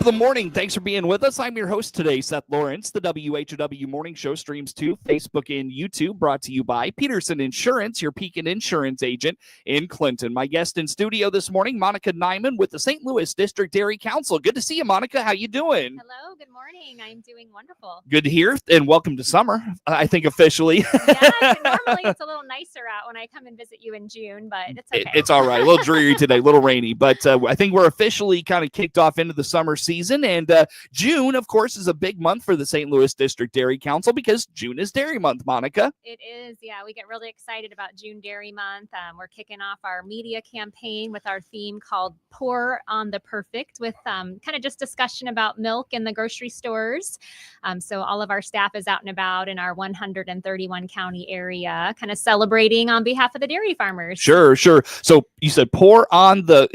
of the morning. Thanks for being with us. I'm your host today, Seth Lawrence. The WHOW Morning Show streams to Facebook and YouTube, brought to you by Peterson Insurance, your Pekin insurance agent in Clinton. My guest in studio this morning, Monica Nyman with the St. Louis District Dairy Council. Good to see you, Monica. How you doing? Hello. Good morning. I'm doing wonderful. Good to hear, and welcome to summer, I think officially. Yeah, normally it's a little nicer out when I come and visit you in June, but it's okay. It's all right. A little dreary today, a little rainy, but I think we're officially kind of kicked off into the summer season. And June, of course, is a big month for the St. Louis District Dairy Council because June is Dairy Month, Monica. It is. Yeah, we get really excited about June Dairy Month. We're kicking off our media campaign with our theme called Pour on the Perfect, with kind of just discussion about milk in the grocery stores. So all of our staff is out and about in our 131 county area, kind of celebrating on behalf of the dairy farmers. Sure. So you said pour on the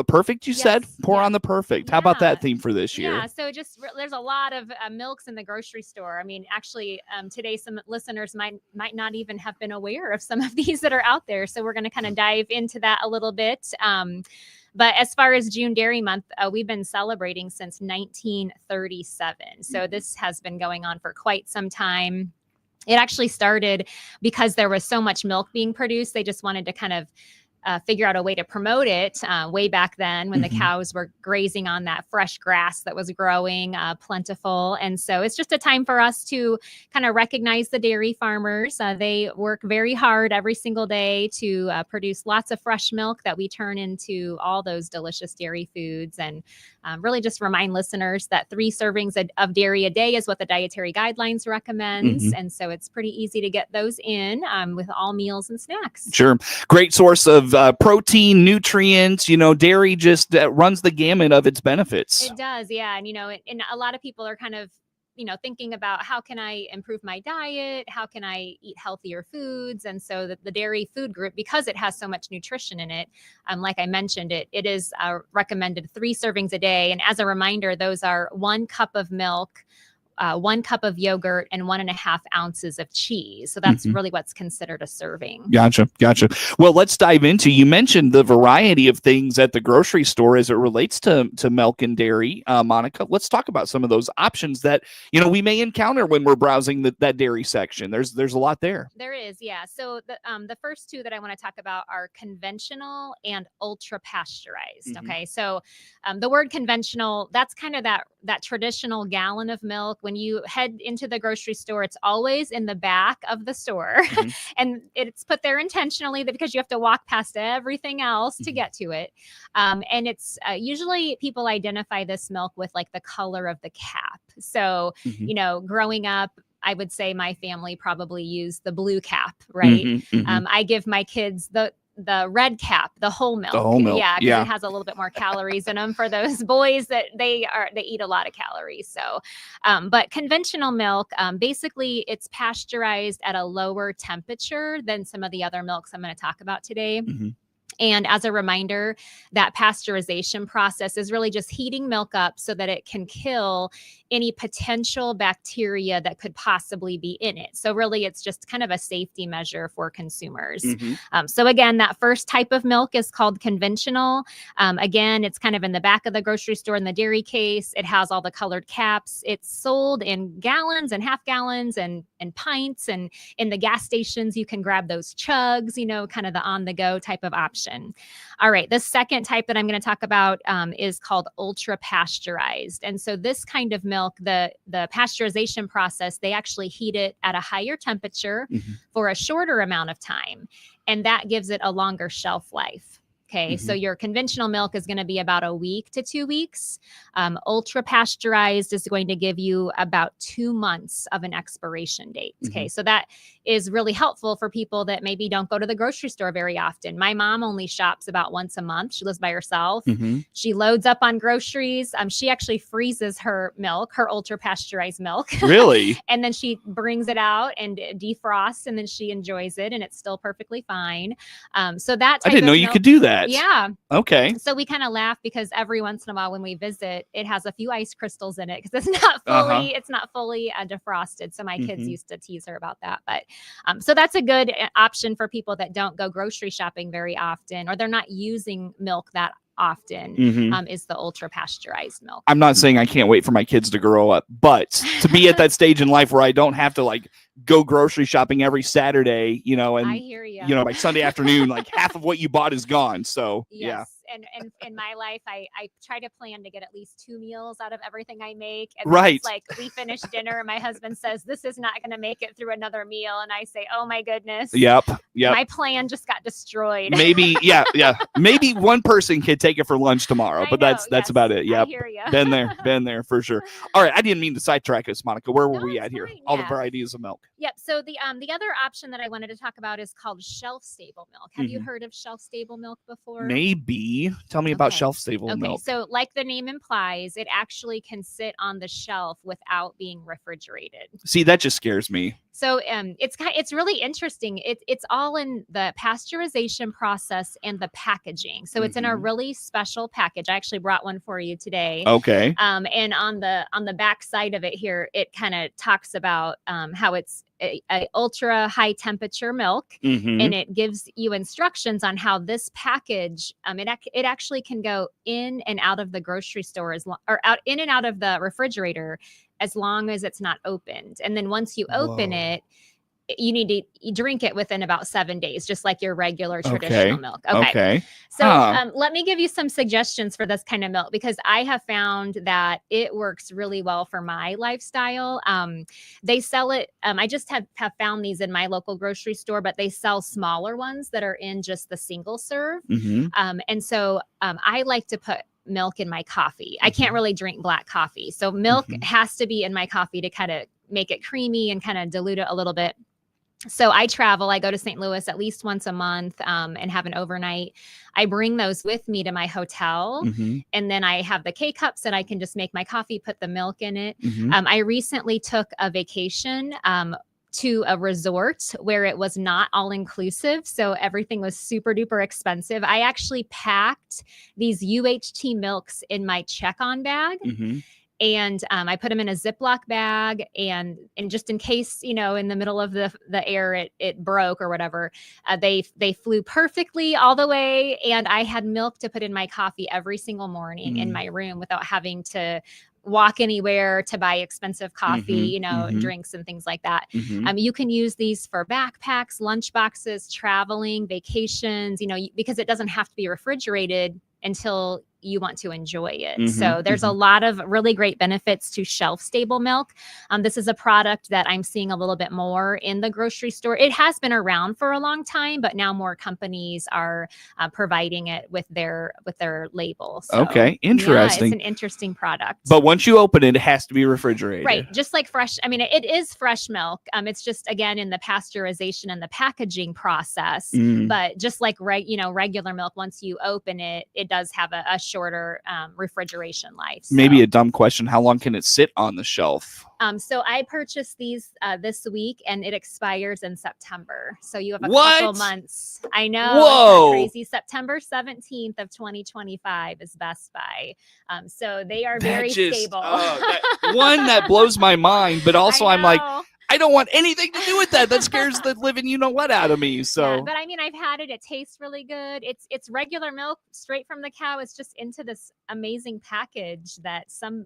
perfect, you said? Pour on the perfect. How about that theme for this year? Yeah, so there's a lot of milks in the grocery store. I mean, actually, today some listeners might not even have been aware of some of these that are out there. So we're going to kind of dive into that a little bit. But as far as June Dairy Month, we've been celebrating since 1937. So this has been going on for quite some time. It actually started because there was so much milk being produced. They just wanted to kind of figure out a way to promote it way back then when the cows were grazing on that fresh grass that was growing plentiful. And so it's just a time for us to kind of recognize the dairy farmers. They work very hard every single day to produce lots of fresh milk that we turn into all those delicious dairy foods, and really just remind listeners that 3 servings of dairy a day is what the dietary guidelines recommends. And so it's pretty easy to get those in with all meals and snacks. Sure. Great source of protein, nutrients. Dairy just runs the gamut of its benefits. It does. Yeah. And, and a lot of people are kind of, thinking about how can I improve my diet? How can I eat healthier foods? And so the dairy food group, because it has so much nutrition in it, like I mentioned, it is recommended 3 servings a day. And as a reminder, those are 1 cup of milk, 1 cup of yogurt, and 1.5 ounces of cheese. So that's really what's considered a serving. Gotcha. Well, let's dive into, you mentioned the variety of things at the grocery store as it relates to milk and dairy. Monica, let's talk about some of those options that, we may encounter when we're browsing that dairy section. There's a lot there. There is. Yeah. So the first 2 that I want to talk about are conventional and ultra pasteurized. Okay. So the word conventional, that's kind of that traditional gallon of milk. When you head into the grocery store, it's always in the back of the store. And it's put there intentionally because you have to walk past everything else to get to it. And it's usually people identify this milk with like the color of the cap. So, growing up, I would say my family probably used the blue cap, right? I give my kids the red cap, the whole milk. Yeah, because it has a little bit more calories in them for those boys that they eat a lot of calories. So, but conventional milk, basically it's pasteurized at a lower temperature than some of the other milks I'm going to talk about today. And as a reminder, that pasteurization process is really just heating milk up so that it can kill any potential bacteria that could possibly be in it. So really, it's just kind of a safety measure for consumers. So again, that first type of milk is called conventional. Again, it's kind of in the back of the grocery store in the dairy case. It has all the colored caps. It's sold in gallons and half gallons and pints. And in the gas stations, you can grab those chugs, kind of the on-the-go type of option. All right. The second type that I'm going to talk about is called ultra pasteurized. And so this kind of milk, the pasteurization process, they actually heat it at a higher temperature for a shorter amount of time. And that gives it a longer shelf life. Okay, so your conventional milk is going to be about a week to 2 weeks. Ultra pasteurized is going to give you about 2 months of an expiration date. Okay, so that is really helpful for people that maybe don't go to the grocery store very often. My mom only shops about once a month. She lives by herself. She loads up on groceries. She actually freezes her milk, her ultra pasteurized milk. Really? And then she brings it out and defrosts, and then she enjoys it, and it's still perfectly fine. So that type I didn't know you could do that. Yeah. Okay. So we kind of laugh because every once in a while when we visit, it has a few ice crystals in it because it's not fully defrosted. So my kids used to tease her about that. But so that's a good option for people that don't go grocery shopping very often, or they're not using milk that often is the ultra pasteurized milk. I'm not saying I can't wait for my kids to grow up, but to be at that stage in life where I don't have to like go grocery shopping every Saturday, you know, and I hear you. You know, by Sunday afternoon, like half of what you bought is gone. So yeah. And in my life, I try to plan to get at least 2 meals out of everything I make. And Right. it's like we finish dinner and my husband says, this is not going to make it through another meal. And I say, oh my goodness. Yep. My plan just got destroyed. Maybe, yeah. Maybe one person could take it for lunch tomorrow, but that's about it. Yep. I hear you. Been there for sure. All right. I didn't mean to sidetrack us, Monica. Where were we at here? Fine, All the varieties of milk. Yep. So the other option that I wanted to talk about is called shelf stable milk. Have you heard of shelf stable milk before? Maybe. Tell me about shelf stable milk. So like the name implies, it actually can sit on the shelf without being refrigerated. See, that just scares me. So it's really interesting. It's all in the pasteurization process and the packaging. So it's in a really special package. I actually brought one for you today. Okay. And on the back side of it here, it kind of talks about how it's a ultra high temperature milk, and it gives you instructions on how this package it actually can go in and out of the grocery store in and out of the refrigerator as long as it's not opened. And then once you open it, you need to drink it within about 7 days, just like your regular traditional milk. Okay. So let me give you some suggestions for this kind of milk, because I have found that it works really well for my lifestyle. They sell it. I just have found these in my local grocery store, but they sell smaller ones that are in just the single serve. And so I like to put milk in my coffee. I can't really drink black coffee. So milk has to be in my coffee to kind of make it creamy and kind of dilute it a little bit. So I travel, I go to St. Louis at least once a month and have an overnight. I bring those with me to my hotel, and then I have the K-cups that I can just make my coffee, put the milk in it. I recently took a vacation to a resort where it was not all inclusive. So everything was super duper expensive. I actually packed these UHT milks in my check-on bag. And I put them in a Ziploc bag, and just in case, you know, in the middle of the air, it broke or whatever, they flew perfectly all the way. And I had milk to put in my coffee every single morning in my room without having to walk anywhere to buy expensive coffee, you know, drinks and things like that. You can use these for backpacks, lunch boxes, traveling, vacations, you know, because it doesn't have to be refrigerated until you want to enjoy it. So there's a lot of really great benefits to shelf stable milk. This is a product that I'm seeing a little bit more in the grocery store. It has been around for a long time, but now more companies are providing it with their label. So, okay, interesting. Yeah, it's an interesting product. But once you open it, it has to be refrigerated. Right, just like fresh. I mean, it is fresh milk. It's just, again, in the pasteurization and the packaging process. But just like regular milk, once you open it, it does have a shorter refrigeration life. So. Maybe a dumb question. How long can it sit on the shelf? So I purchased these this week, and it expires in September. So you have a couple months. I know. Whoa. Crazy. September 17th of 2025 is Best Buy. So they are very stable. That blows my mind, but also I'm like, I don't want anything to do with that. That scares the living you know what out of me. So, yeah, but I mean, I've had it. It tastes really good. It's regular milk straight from the cow. It's just into this amazing package that some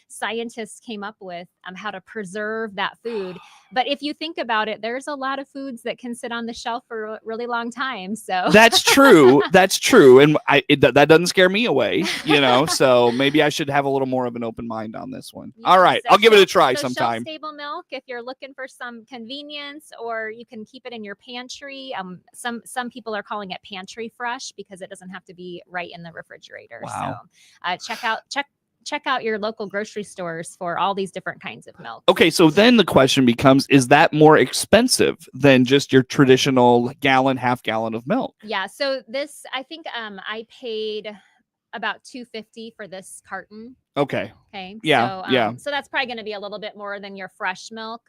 scientists came up with how to preserve that food. But if you think about it, there's a lot of foods that can sit on the shelf for a really long time. So that's true. That's true, and that doesn't scare me away. You know, so maybe I should have a little more of an open mind on this one. All right, I'll give it a try sometime. Shelf-stable milk, if you're looking for some convenience, or you can keep it in your pantry. Some people are calling it pantry fresh because it doesn't have to be right in the refrigerator. Wow. So check out your local grocery stores for all these different kinds of milk. Okay, so then the question becomes, is that more expensive than just your traditional half gallon of milk? Yeah, so this, I think I paid about $2.50 for this carton. Okay. Yeah. So that's probably going to be a little bit more than your fresh milk.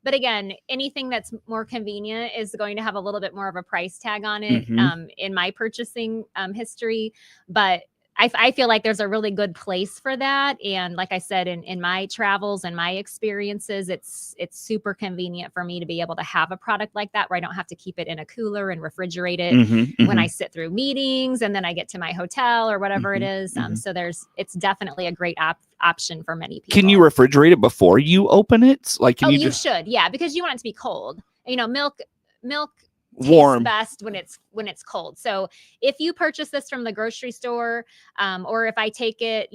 But again, anything that's more convenient is going to have a little bit more of a price tag on it in my purchasing history. But I feel like there's a really good place for that. And like I said, in my travels and my experiences, it's super convenient for me to be able to have a product like that where I don't have to keep it in a cooler and refrigerate it when I sit through meetings and then I get to my hotel or whatever it is. So it's definitely a great option for many people. Can you refrigerate it before you open it? Like, can you should, yeah, because you want it to be cold. Milk warm tastes best when it's cold. So if you purchase this from the grocery store, or if I take it,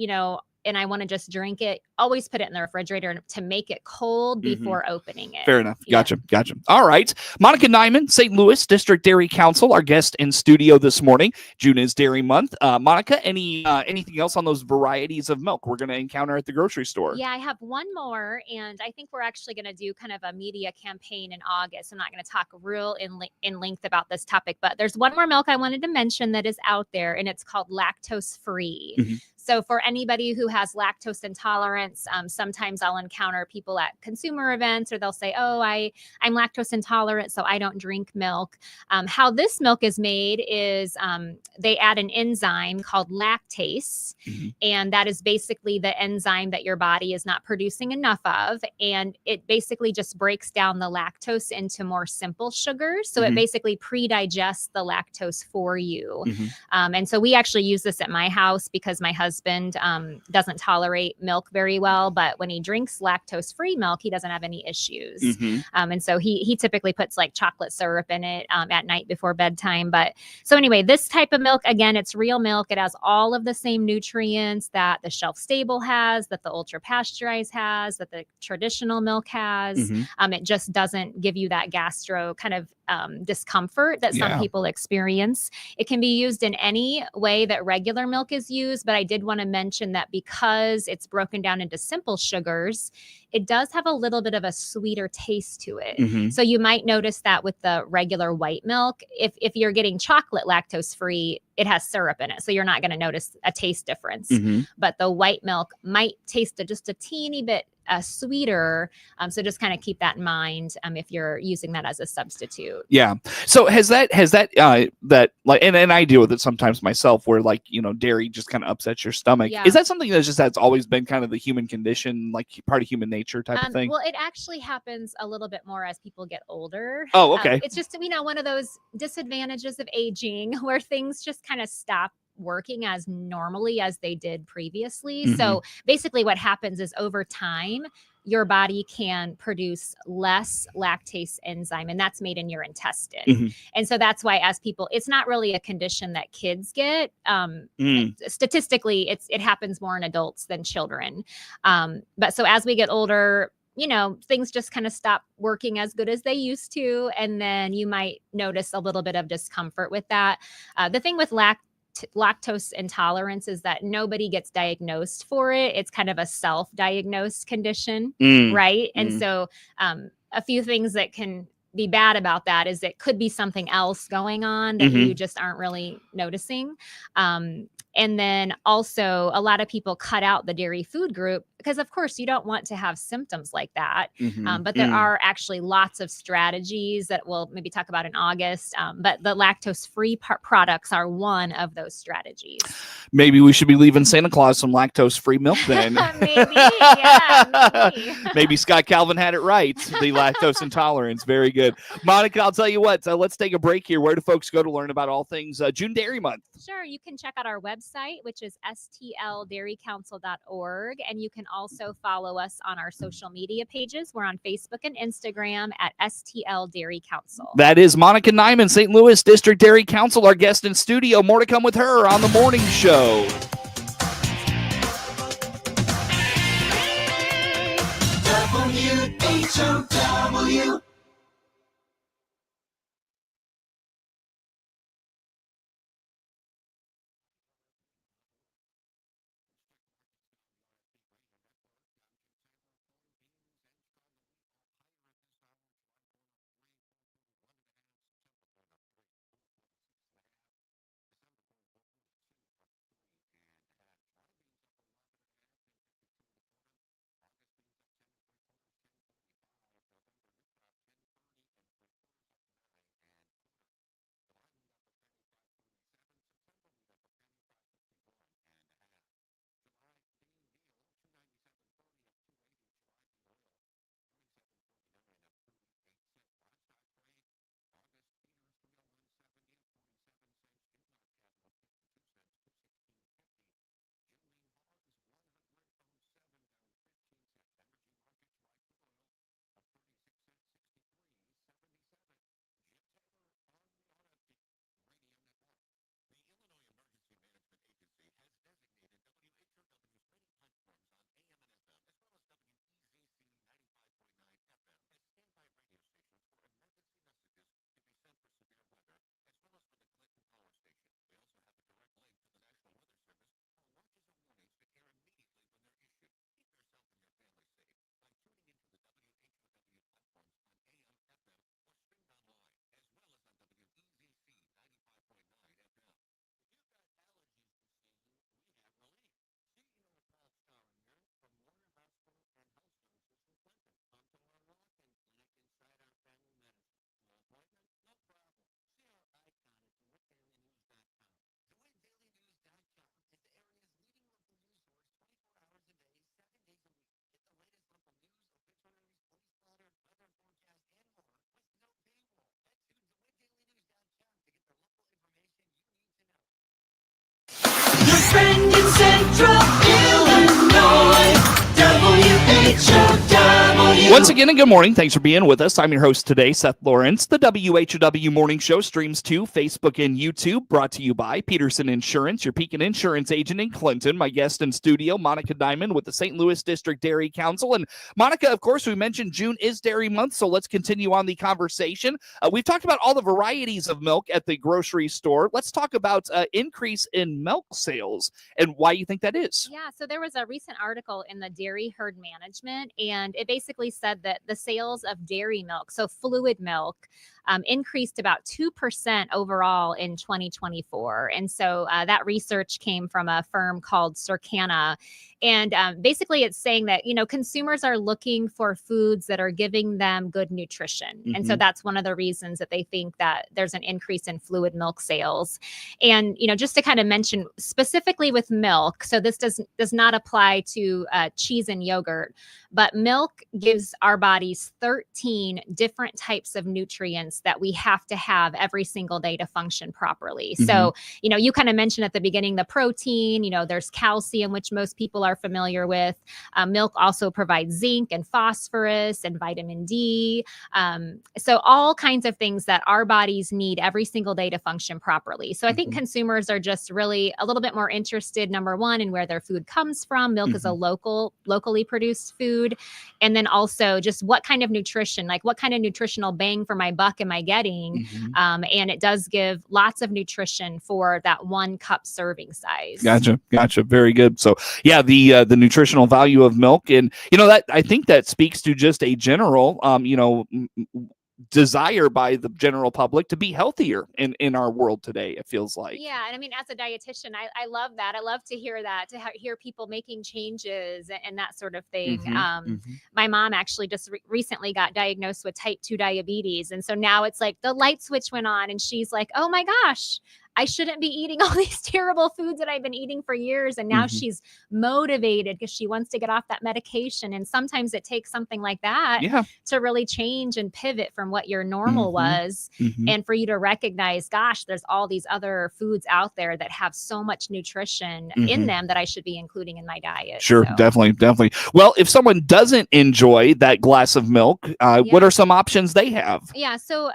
and I want to just drink it, always put it in the refrigerator to make it cold before opening it. Fair enough. Gotcha. All right. Monica Nyman, St. Louis District Dairy Council, our guest in studio this morning. June is Dairy Month. Monica, anything else on those varieties of milk we're going to encounter at the grocery store? Yeah, I have one more, and I think we're actually going to do kind of a media campaign in August. I'm not going to talk real in length about this topic, but there's one more milk I wanted to mention that is out there, and it's called lactose free. So for anybody who has lactose intolerance, sometimes I'll encounter people at consumer events, or they'll say, "Oh, I'm lactose intolerant, so I don't drink milk." How this milk is made is they add an enzyme called lactase, and that is basically the enzyme that your body is not producing enough of, and it basically just breaks down the lactose into more simple sugars. So it basically pre-digests the lactose for you. And so we actually use this at my house because my husband doesn't tolerate milk very well, but when he drinks lactose-free milk, he doesn't have any issues. And so he typically puts like chocolate syrup in it at night before bedtime. But so anyway, this type of milk, again, it's real milk. It has all of the same nutrients that the shelf stable has, that the ultra pasteurized has, that the traditional milk has. It just doesn't give you that gastro kind of discomfort that some people experience. It can be used in any way that regular milk is used, but I did want to mention that because it's broken down into simple sugars, it does have a little bit of a sweeter taste to it. So you might notice that with the regular white milk. If you're getting chocolate lactose free, it has syrup in it, so you're not going to notice a taste difference. But the white milk might taste just a teeny bit sweeter. So just kind of keep that in mind if you're using that as a substitute. Yeah. So has that that like, and I deal with it sometimes myself, where like, dairy just kind of upsets your stomach. Is that something that's always been kind of the human condition, like part of human nature type of thing? Well, it actually happens a little bit more as people get older. Oh, okay. It's just, one of those disadvantages of aging where things just kind of stop working as normally as they did previously. So basically what happens is over time, your body can produce less lactase enzyme, and that's made in your intestine. And so that's why as people, it's not really a condition that kids get. Statistically, it happens more in adults than children. But so as we get older, things just kind of stop working as good as they used to. And then you might notice a little bit of discomfort with that. The thing with lactose intolerance is that nobody gets diagnosed for it. It's kind of a self-diagnosed condition, right? And so a few things that can be bad about that is it could be something else going on that you just aren't really noticing. And then also a lot of people cut out the dairy food group because of course you don't want to have symptoms like that. But there are actually lots of strategies that we'll maybe talk about in August. But the lactose-free products are one of those strategies. Maybe we should be leaving Santa Claus some lactose-free milk then. Maybe, yeah, maybe. Maybe Scott Calvin had it right. The lactose intolerance. Very good. Monica, I'll tell you what, let's take a break here. Where do folks go to learn about all things June Dairy Month? Sure. You can check out our website, which is stldairycouncil.org. And you can also follow us on our social media pages. We're on Facebook and Instagram at STL Dairy Council. That is Monica Nyman, St. Louis District Dairy Council, our guest in studio. More to come with her on the morning show. WHOW. Once again, and good morning. Thanks for being with us. I'm your host today, Seth Lawrence. The WHOW Morning Show streams to Facebook and YouTube, brought to you by Peterson Insurance, your Pekin insurance agent in Clinton. My guest in studio, Monica Nyman with the St. Louis District Dairy Council. And Monica, of course, we mentioned June is Dairy Month, so let's continue on the conversation. We've talked about all the varieties of milk at the grocery store. Let's talk about increase in milk sales and why you think that is. Yeah, so there was a recent article in the Dairy Herd Management, and it basically said that the sales of dairy milk, so fluid milk, increased about 2% overall in 2024. And so that research came from a firm called Circana. And basically, it's saying that, consumers are looking for foods that are giving them good nutrition. And so that's one of the reasons that they think that there's an increase in fluid milk sales. And, just to kind of mention specifically with milk, so this does not apply to cheese and yogurt, but milk gives our bodies 13 different types of nutrients that we have to have every single day to function properly. So, you kind of mentioned at the beginning the protein, there's calcium, which most people are familiar with. Milk also provides zinc and phosphorus and vitamin D. So all kinds of things that our bodies need every single day to function properly. So I think consumers are just really a little bit more interested, number one, in where their food comes from. Milk is a locally produced food. And then also just what kind of nutrition, like what kind of nutritional bang for my buck am I getting? And it does give lots of nutrition for that 1 cup serving size. Gotcha. Very good. So yeah, the nutritional value of milk, and that I think that speaks to just a general desire by the general public to be healthier in our world today, it feels like. Yeah. And I mean, as a dietitian, I love that. I love to hear that, to hear people making changes and that sort of thing. My mom actually just recently got diagnosed with type 2 diabetes. And so now it's like the light switch went on and she's like, oh my gosh, I shouldn't be eating all these terrible foods that I've been eating for years. And now she's motivated because she wants to get off that medication. And sometimes it takes something like that to really change and pivot from what your normal was. And for you to recognize, gosh, there's all these other foods out there that have so much nutrition in them that I should be including in my diet. Sure, so. Definitely. Well, if someone doesn't enjoy that glass of milk, what are some options they have? Yeah. So,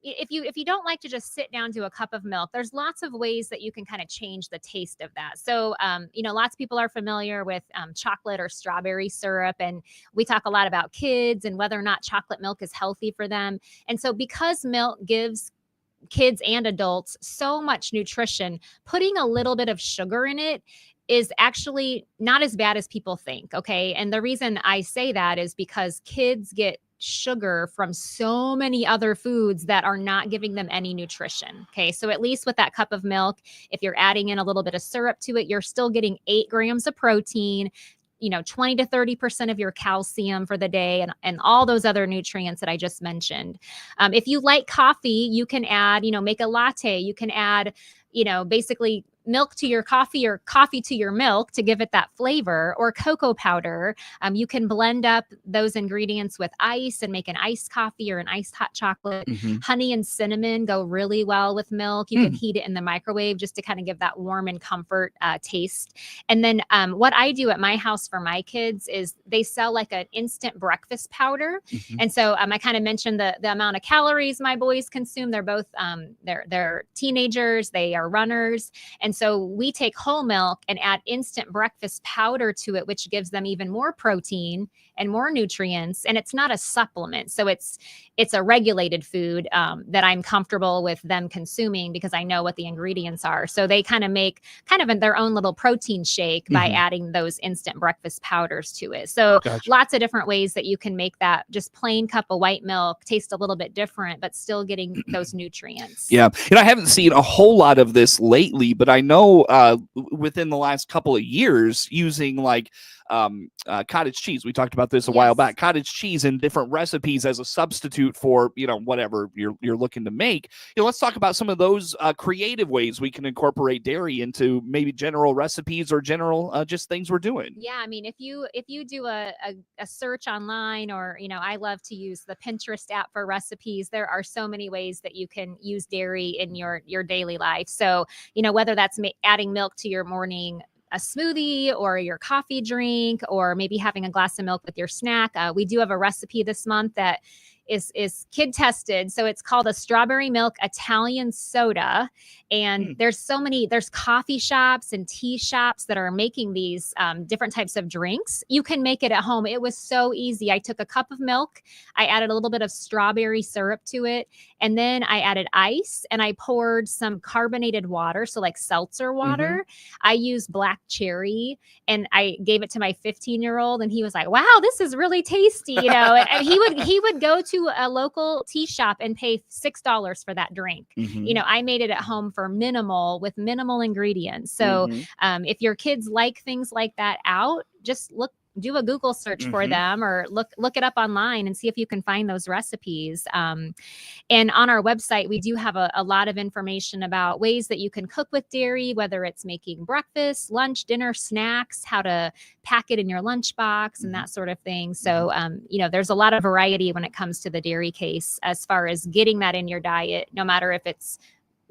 if you don't like to just sit down to a cup of milk, there's lots of ways that you can kind of change the taste of that. So, lots of people are familiar with chocolate or strawberry syrup, and we talk a lot about kids and whether or not chocolate milk is healthy for them. And so because milk gives kids and adults so much nutrition, putting a little bit of sugar in it is actually not as bad as people think. Okay. And the reason I say that is because kids get sugar from so many other foods that are not giving them any nutrition. Okay. So at least with that cup of milk, if you're adding in a little bit of syrup to it, you're still getting 8 grams of protein, 20 to 30% of your calcium for the day, and all those other nutrients that I just mentioned. If you like coffee, you can add, make a latte. You can add, basically milk to your coffee or coffee to your milk to give it that flavor, or cocoa powder. You can blend up those ingredients with ice and make an iced coffee or an iced hot chocolate. Honey and cinnamon go really well with milk. You can heat it in the microwave just to kind of give that warm and comfort taste. And then what I do at my house for my kids is they sell like an instant breakfast powder. And so I kind of mentioned the amount of calories my boys consume. They're both they're teenagers, they are runners. And so we take whole milk and add instant breakfast powder to it, which gives them even more protein and more nutrients. And it's not a supplement. So it's a regulated food that I'm comfortable with them consuming because I know what the ingredients are. So they kind of make their own little protein shake by adding those instant breakfast powders to it. So lots of different ways that you can make that just plain cup of white milk taste a little bit different, but still getting those nutrients. Yeah. I haven't seen a whole lot of this lately, but I know within the last couple of years using like cottage cheese. We talked about this a while back. Cottage cheese in different recipes as a substitute for, whatever you're looking to make. Let's talk about some of those creative ways we can incorporate dairy into maybe general recipes or general just things we're doing. Yeah, I mean, if you do a search online, or I love to use the Pinterest app for recipes. There are so many ways that you can use dairy in your daily life. So whether that's adding milk to your morning a smoothie or your coffee drink, or maybe having a glass of milk with your snack. We do have a recipe this month that is kid tested. So it's called a strawberry milk Italian soda. And there's coffee shops and tea shops that are making these different types of drinks. You can make it at home. It was so easy. I took a cup of milk, I added a little bit of strawberry syrup to it, and then I added ice, and I poured some carbonated water, so like seltzer water. I used black cherry, and I gave it to my 15-year-old, and he was like, "Wow, this is really tasty," and he would go to a local tea shop and pay $6 for that drink. I made it at home with minimal ingredients. So if your kids like things like that out, just do a Google search for them, or look it up online and see if you can find those recipes. And on our website, we do have a lot of information about ways that you can cook with dairy, whether it's making breakfast, lunch, dinner, snacks, how to pack it in your lunchbox, and that sort of thing. So, there's a lot of variety when it comes to the dairy case as far as getting that in your diet, no matter if it's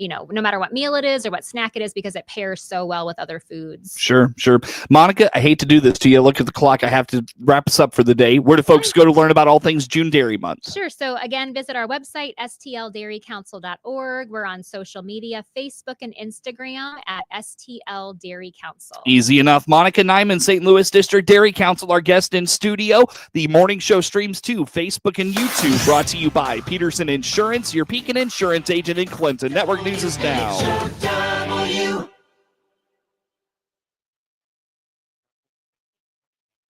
no matter what meal it is or what snack it is, because it pairs so well with other foods. Sure. Monica, I hate to do this to you. Look at the clock. I have to wrap us up for the day. Where do folks go to learn about all things June Dairy Month? Sure. So again, visit our website, stldairycouncil.org. We're on social media, Facebook and Instagram at STL Dairy Council. Easy enough. Monica Nyman, St. Louis District Dairy Council, our guest in studio. The morning show streams to Facebook and YouTube, brought to you by Peterson Insurance, your Pekin Insurance agent in Clinton. Network News is now.